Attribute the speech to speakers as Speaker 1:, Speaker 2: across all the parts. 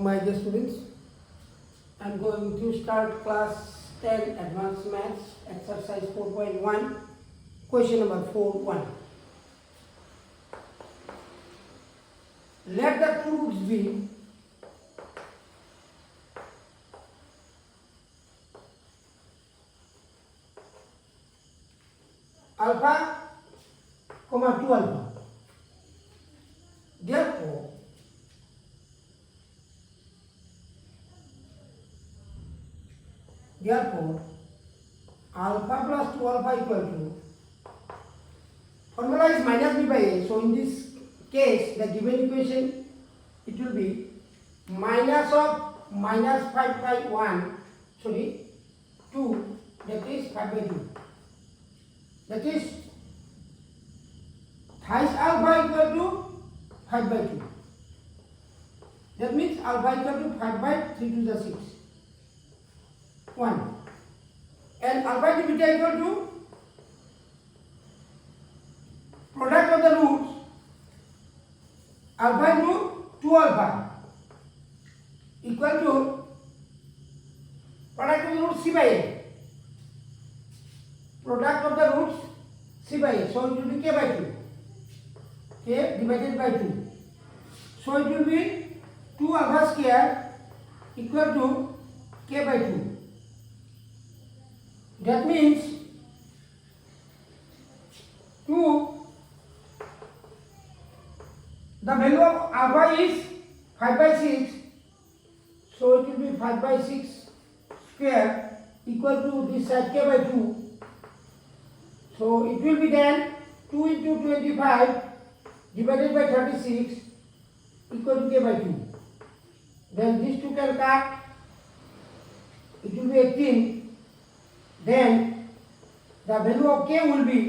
Speaker 1: my dear students. I am going to start class 10 advanced maths exercise 4.1 question number 4.1. Let the two roots be alpha, 2 alpha. Therefore, alpha plus 2 alpha equal to, formula is minus b by a. So in this case, the given equation, it will be minus of minus 5 by 1, 2, that is 5 by 2. That is thrice alpha equal to 5 by 2. That means alpha equal to 5 by 3 to the 6. 1. And alpha to beta equal to product of the roots alpha into 2 alpha equal to product of the roots c by a. Product of the roots c by a. So it will be k by 2. K divided by 2. So it will be 2 alpha square equal to k by 2. That means 2, the value of alpha is 5 by 6, so it will be 5 by 6 square equal to this side k by 2. So it will be then 2 into 25 divided by 36 equal to k by 2. Then these two can cut, it will be 18. Then the value of k will be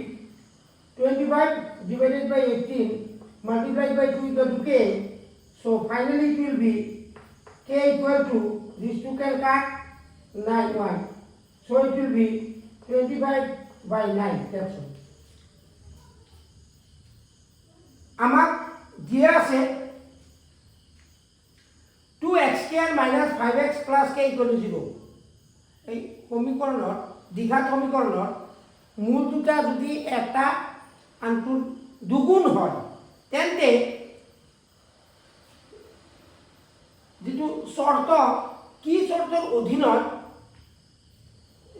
Speaker 1: 25 divided by 18 multiplied by 2 equal to k. So finally it will be k equal to, these two can cut, 9, 1. So it will be 25 by 9. That's all. আমাক দিয়া আছে 2x square minus 5x plus k equal to 0. এই সমীকরণত দ্বিঘাত সমীকরণত মূল দুটা যদি এটা আনটো দুগুণ হয় তেন্তে যেটো শর্ত কি শর্তৰ অধীনত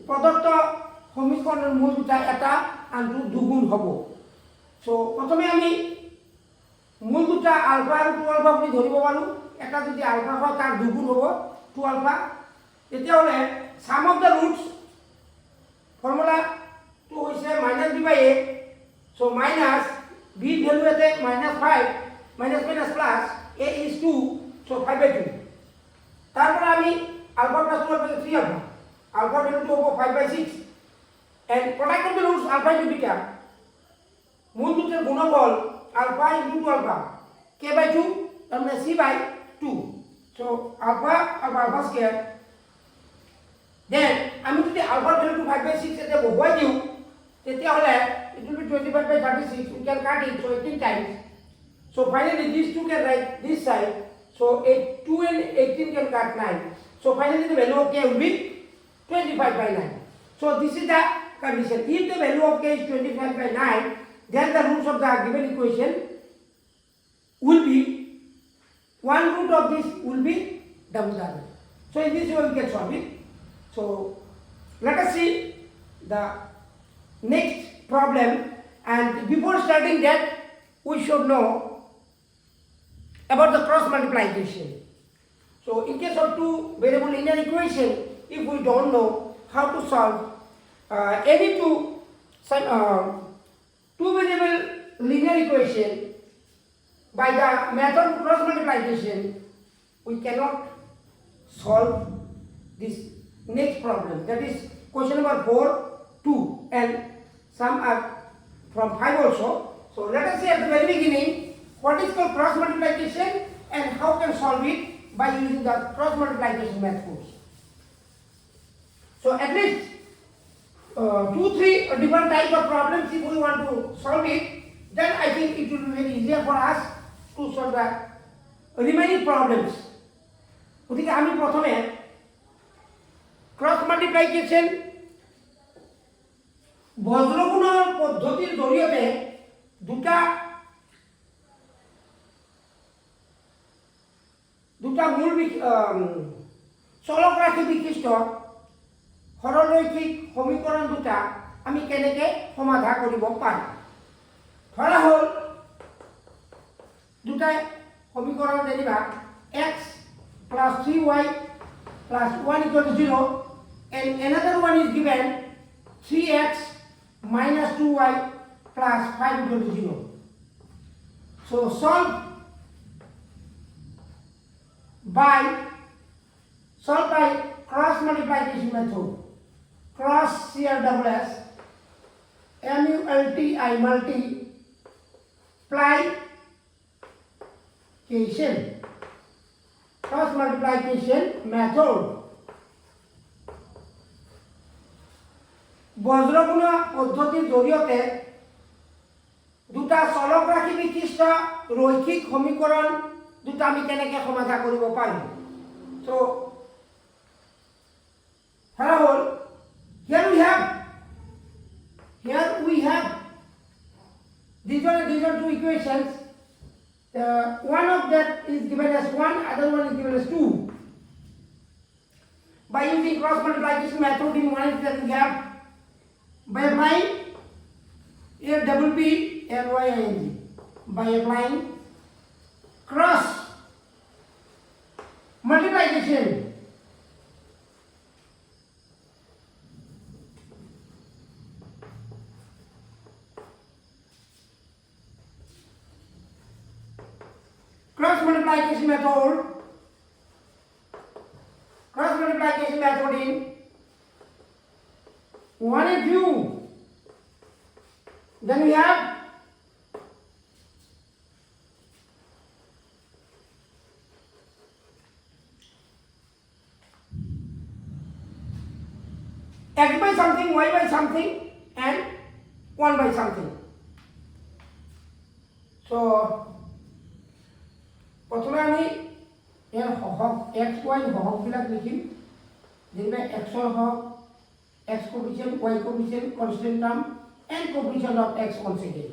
Speaker 1: প্ৰদত্ত সমীকৰণৰ মূল দুটা এটা আনটো দুগুণ হ'ব। সো প্ৰথমে আমি মূল দুটা আলফা আৰু 2 আলফা বুলি ধৰিব পাৰো। এটা যদি আলফা হয় তাৰ দুগুণ হ'ব 2 আলফা। তেতিয়াহ'লে sum of the roots formula 2 hoise minus b by a. So minus b value at minus 5 minus minus plus a is 2, so 5 by 2. তারপর আমি alpha plus 2 alpha 3 alpha. Alpha value to 5 by 6 and product of the roots alpha into beta. মূল দুটোর গুণফল alpha into 2 alpha k by 2 তার মানে c by 2. So alpha alpha square. Then আমি যদি alpha value to 5 by 6 এতে বহুৱাই দিও তেতিয়াহলে it will be 25 by 36. We can cut it, so 18 times. So finally these two can write this side. So 2 and 18 can cut 9. So finally the value of k will be 25 by 9. So this is the condition. If the value of k is 25 by 9, then the roots of the given equation will be, one root of this will be double the other. So in this way we can solve it. So let us see the next problem, and before starting that we should know about the cross multiplication. So in case of two variable linear equation, if we don't know how to solve any two variable linear equation by the method of cross multiplication, we cannot solve this next problem. That is question number 4, 2, and some are from 5 also. So let us see at the very beginning what is called cross multiplication and how can solve it by using the cross multiplication methods. So at least 2-3 different types of problems if we want to solve it, then I think it will be very easier for us to solve the remaining problems. গতিকে আমি প্ৰথমে cross multiplication বজ্ৰগুণৰ পদ্ধতিৰ জৰিয়তে দুটা মূল চলক ৰাশি বিশিষ্ট সৰলৰৈখিক সমীকৰণ দুটা আমি কেনেকে সমাধান কৰিব পাৰোঁ। ধৰা হ'ল দুটা সমীকৰণ যেনিবা x plus 3y plus 1 equal to 0 and another one is given 3x minus 2y plus 5 equal to 0. So solve by cross multiplication method. Cross here double s multiplication cross multiplication method. বজ্ৰগুণ পদ্ধতিৰ জৰিয়তে দুটা চলক ৰাশি বিশিষ্ট ৰৈখিক সমীকৰণ দুটা আমি কেনেকৈ সমাধান কৰিব পাৰিম। সো ধৰা হ'ল here we have these are two equations. One of that is given as 1, other one is given as 2. By using cross multiplication method in one that we have by applying here double P L Y I N G, by applying cross multiplication method in 1 and 2, then we have x by something, y by something and 1 by something. So প্ৰথমে আমি ইয়াৰ হহক x y হহকবিলাক লিখিম যেনে x ৰ হক x coefficient y coefficient constant term and coefficient of x once again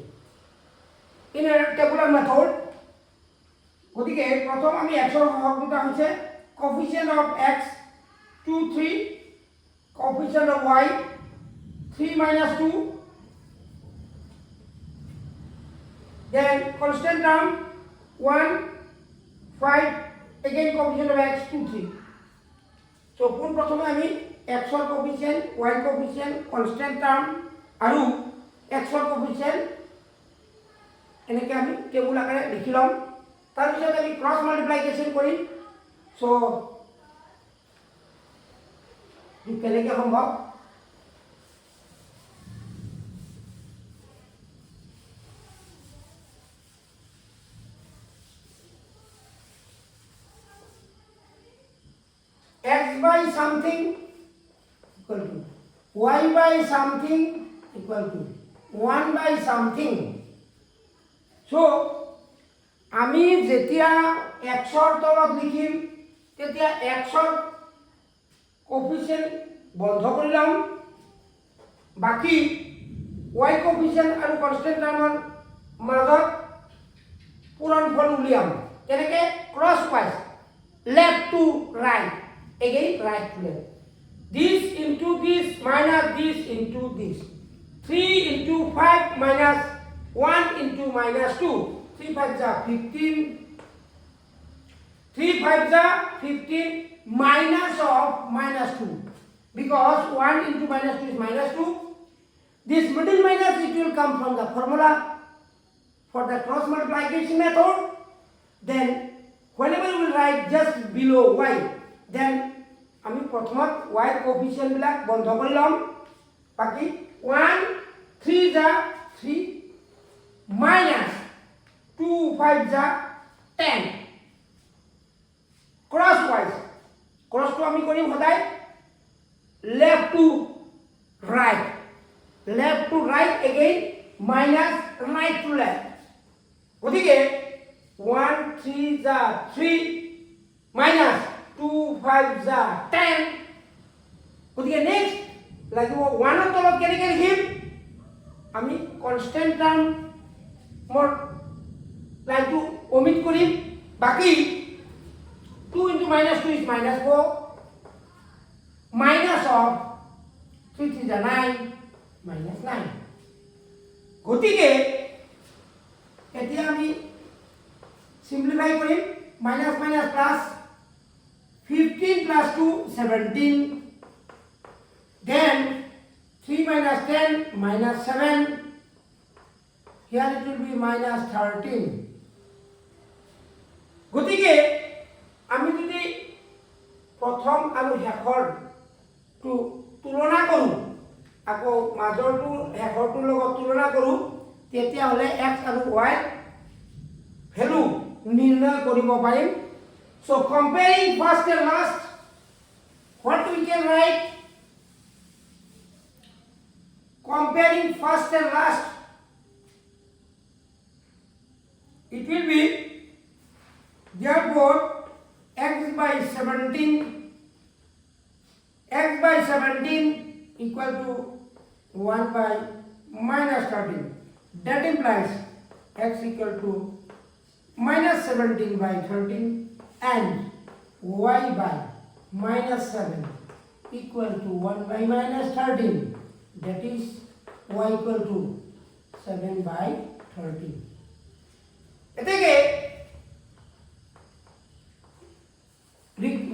Speaker 1: in a tabular method. গতিকে প্ৰথম আমি x ৰ হক দুটা হৈছে coefficient of x 2 3, coefficient of y 3 minus 2, then constant term 1 5, again coefficient of x 2 3. So পোন প্ৰথমে আমি x ৰ coefficient, y coefficient, constant term আৰু x ৰ coefficient এনেকৈ আমি টেবুল আকাৰে লিখি ল'ম। তাৰপিছত আমি ক্ৰছ মাল্টিপ্লিকেশ্যন কৰিম। সো কেনেকৈ সম্ভৱ x by something equal to y by something equal to 1 by something. So আমি যেতিয়া x ৰ তলত লিখিম তেতিয়া x ৰ কোএফিচিয়েন্ট বন্ধ কৰি লম, বাকি y কোএফিচিয়েন্ট আৰু কনস্ট্যান্ট টাৰ্মৰ মাজত পূৰণফল উলিয়াম। তেনেকৈ cross wise left to right, again right to left, this into this minus this into this, 3 into 5 minus 1 into minus 2, 3 5 are 15, 3 5 are 15 minus of minus 2, because 1 into minus 2 is minus 2. This middle minus it will come from the formula for the cross multiplication method. Then whenever we write just below y, then আমি প্ৰথমত y কোএফিচিয়েন্ট বিলাক বন্ধ কৰি লম, বাকি 1 3 যা 3 minus 2 5 যা 10 cross wise. ক্ৰছটো আমি কৰিম সদায় left to right, left to right, again minus right to left. গতিকে 1 3 যা 3 minus 2 5 যা 10 গতিকে নেক্সট লাগিব 1 ৰ তলত কেনেকৈ লিখিম আমি কনষ্টেন্ট টাৰ্ম মোৰ লাইনটো omit কৰিম বাকি 2 into minus 2 is minus 4 minus of 3 3 is 9 minus 9 গতিকে এতিয়া আমি simplify Karim minus minus plus 15 plus 2 17 then 3 minus 10 minus 7 here it will be minus 13 গতিকে আমি যদি প্ৰথম আৰু শেষৰ টু তুলনা কৰো আকৌ মাজৰটো শেষৰটো লগত তুলনা কৰো তেতিয়া হলে x আৰু y ভ্যালু নিৰ্ণয় কৰিব পাৰিম so comparing first and last what we can write comparing first and last it will be therefore x by 17 equal to 1 by minus 13 that implies x equal to minus 17 by 13 and y by minus 7 equal to 1 by minus 13 that is y equal to 7 by 13 এতেকে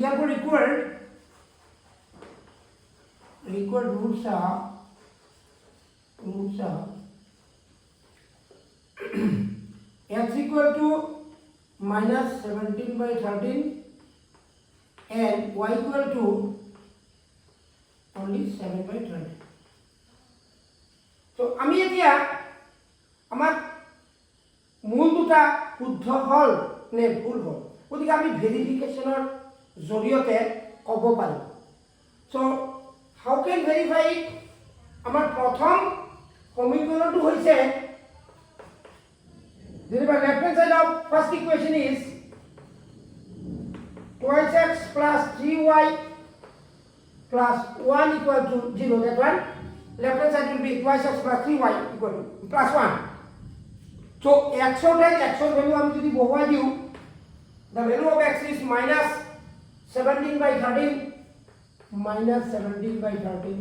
Speaker 1: therefore required roots are x equal to minus 17 by 13 and y equal to only 7 by 13 so আমি এতিয়া আমার মূল দুটা শুদ্ধ হল নে ভুল হল গতিকে আমি ভেরিফিকেশনৰ জৰিয়তে ক'ব পাৰিম so how can verify it আমাৰ প্ৰথম সমীকৰণটো হৈছে the left hand side of first equation is twice x plus 3y plus 1 equal to 0 that one left hand side will be twice x plus 3y equal to plus 1 so x of x value আমি যদি বহুৱাই দিও the value of x is minus 17 by 13 minus 17 by 13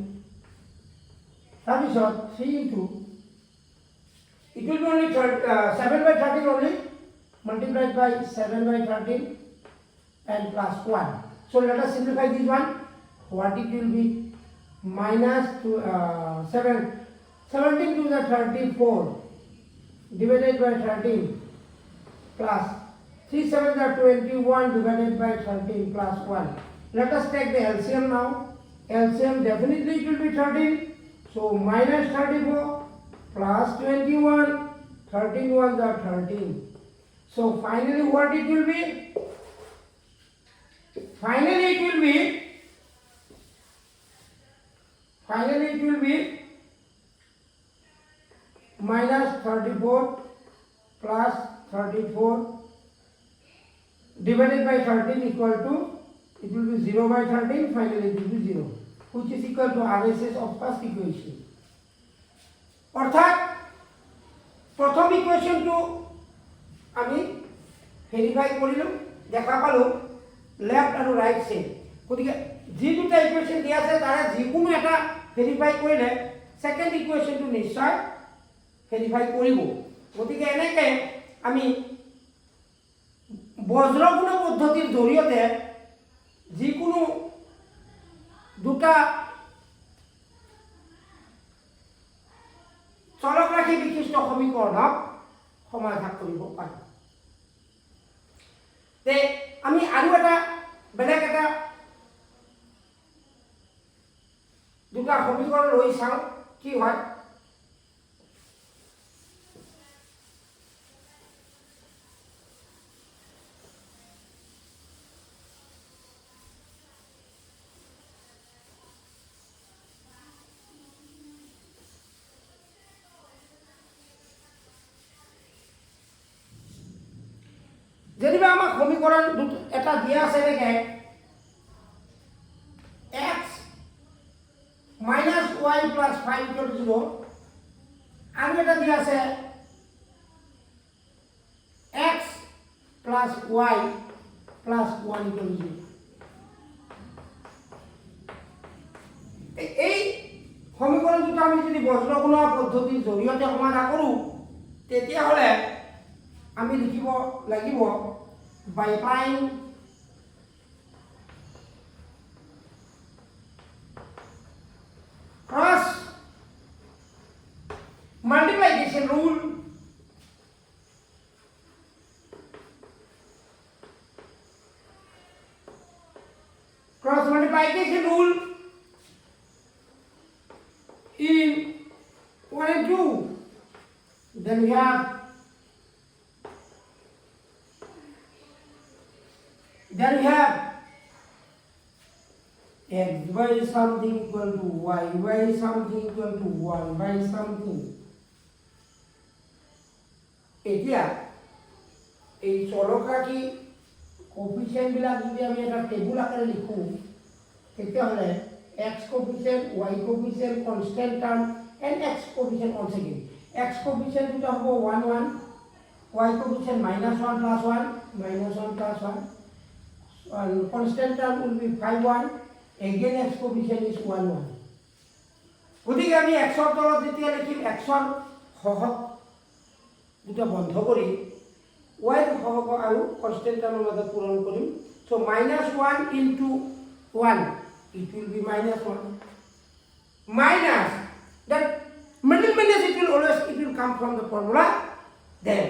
Speaker 1: তাৰপিছত 3 into it will be only 7 by 13 only multiplied by 7 by 13 and plus 1 so let us simplify this one what it will be minus 17 to the 34 divided by 13 plus 3 7 are 21 divided by 13 plus 1 let us take the LCM now LCM definitely it will be 13 so minus 34 plus 21 13 ones are 13 so finally what it will be finally it will be minus 34 plus 34 divided by 13 equal to it will be 0 by 13 finally it will be 0 which is equal to RHS of first equation অর্থাৎ প্রথম ইকুয়েশনটো আমি verify কৰিলো দেখা পালো left আৰু right side গতিকে যি দুটা ইকুয়েশন দিয়া আছে তাৰে যিকোনো এটা ভেরিফাই কৰিলে সেকেন্ড ইকুয়েশনটো নিশ্চয় ভেরিফাই কৰিব গতিকে এনেকে আমি বজ্ৰগুণ পদ্ধতিৰ জৰিয়তে যিকোনো দুটা চলক ৰাশি বিশিষ্ট সমীকৰণক সমাধান কৰিব পাৰি তে আমি আৰু এটা বেলেগ এটা দুটা সমীকৰণ লৈ চাওঁ কি হয় যেনিবা আমাক সমীকৰণ এটা দিয়া আছে এনেকৈ plus 5 equal to 0 আৰু এটা দিয়া আছে x plus y plus 1 equal to 0 এই সমীকরণ দুটো আমি যদি বজ্রগুণ পদ্ধতির জৰিয়তে সমাধান কৰোঁ তেতিয়া হলে আমি লিখিব লাগিব by applying cross multiplication rule in 1 and 2. Then we have x by something equal to y by something equal to 1 by something. এতিয়া এই চলকাটি কোফিচিয়েন্ট বিলাক যদি আমি এটা টেবুল আকারে লিখো তেতিয়াহলে x coefficient y coefficient constant term and x coefficient once again x coefficient দুটা হ'ব 1 1 y coefficient -1 plus 1 -1 plus 1 and constant term will be 5 1 again x coefficient is 1 1 গতিকে আমি x ৰ তলত যেতিয়া লিখিম x ৰ সহগ দুটা বন্ধ কৰি y ৰ সহগ আৰু constant term ৰ মাজত পূৰণ কৰিম so -1 into 1 it will be -1 minus that middle minus it will come from the formula then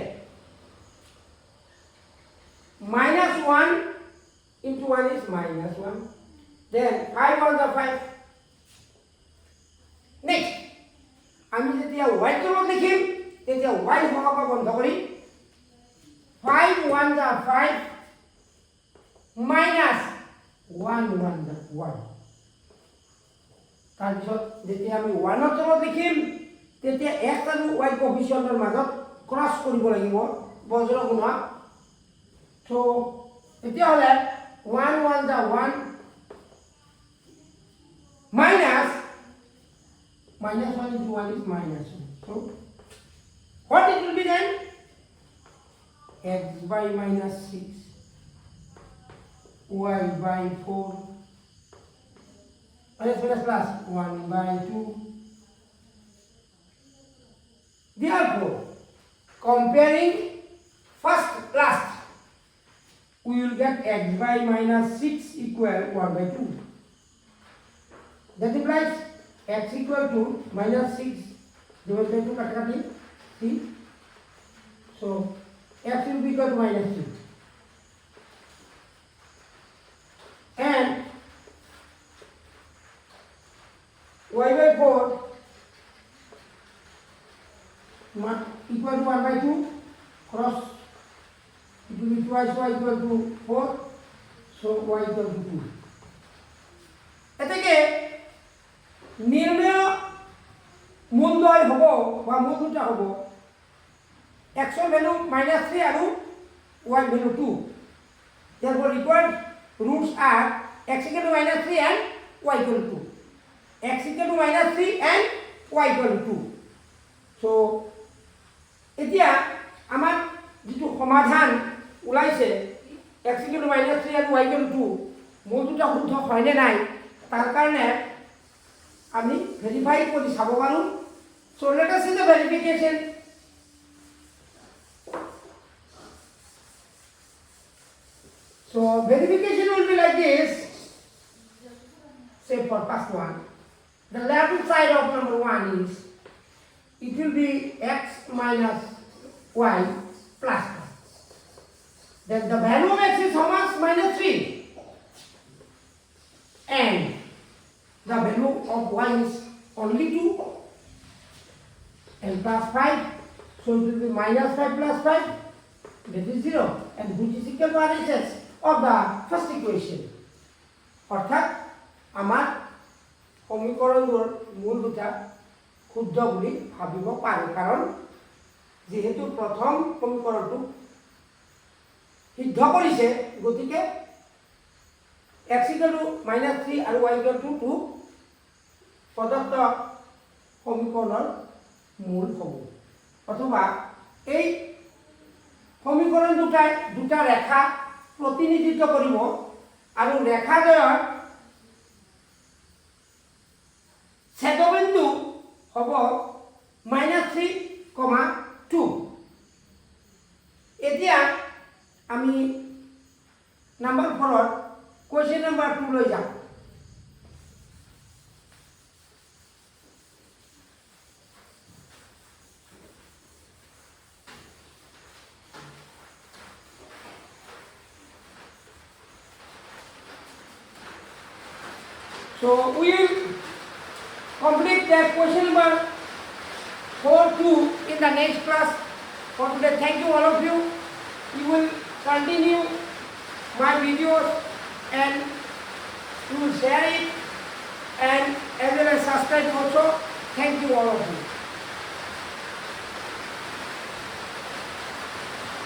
Speaker 1: -1 into 1 is -1 then 5 on the 5 next আমি যেতিয়া y তলত লিখিম তেতিয়া y সহগ বন্ধ কৰি 5 1 the 5 minus 1 1 the 1 তাৰপিছত যেতিয়া আমি 1 ৰ তলত লিখিম তেতিয়া x আৰু y কোফিচিয়েন্টৰ মাজত ক্ৰস কৰিব লাগিব বজ্ৰ গুণক so এতিয়া হলে 1 1 the 1 minus -1 into 1 is -1 so what it will be then x by -6 y by 4 plus 1 by 2 therefore comparing first last we will get x by -6 equal 1 by 2 that implies x equal to -6 divided by 2 katakati see so x will be equal to -6 and y by 4 equal to 1 by 2 cross it will be twice y equal to 4 so y equal to 2 এটাকে নির্ণয় মূলদ্বয় হব বা মূল দুটা হব x এর value -3 আৰু y value 2 therefore required roots are x equal to -3 and y equal to 2 x equal to -3 and y equal to 2 so এতিয়া আমাৰ যেটো সমাধান ওলাইছে x equal to -3 and y equal to 2 মূল দুটা শুদ্ধ হয়নে নাই তাৰ কাৰণে আমি ভেৰিফাই কৰি চাব পাৰো so let us see the verification so verification will be like this say for first one the left side of number 1 is it will be x minus y plus 1 then the value of x is how much -3 and the value of y is only 2 and plus 5 so it will be -5 plus 5 that is 0 and which is equal to RHS of the first equation অর্থাৎ আমার সমীকরণৰ মূল দুটা শুদ্ধ বুলি ভাবিব পাৰো কাৰণ যেহেতু প্ৰথম সমীকৰণটো সিদ্ধ কৰিছে গতিকে x equal to -3 আৰু y equal to 2 প্ৰদত্ত সমীকৰণৰ মূল হ'ব। অথবা এই সমীকৰণ দুটা ৰেখা প্ৰতিনিধিত্ব কৰিব আৰু ৰেখাদ্বয়ৰ ছেদবিন্দু হ'ব -3,2। এতিয়া আমি নাম্বাৰ 4 কুৱেশ্যন নাম্বাৰ 2 লৈ যাওঁ। So we will complete that question number 4-2 in the next class. For today, thank you all of you. You will continue my videos and you will share it and as well as subscribe also. Thank you all of you.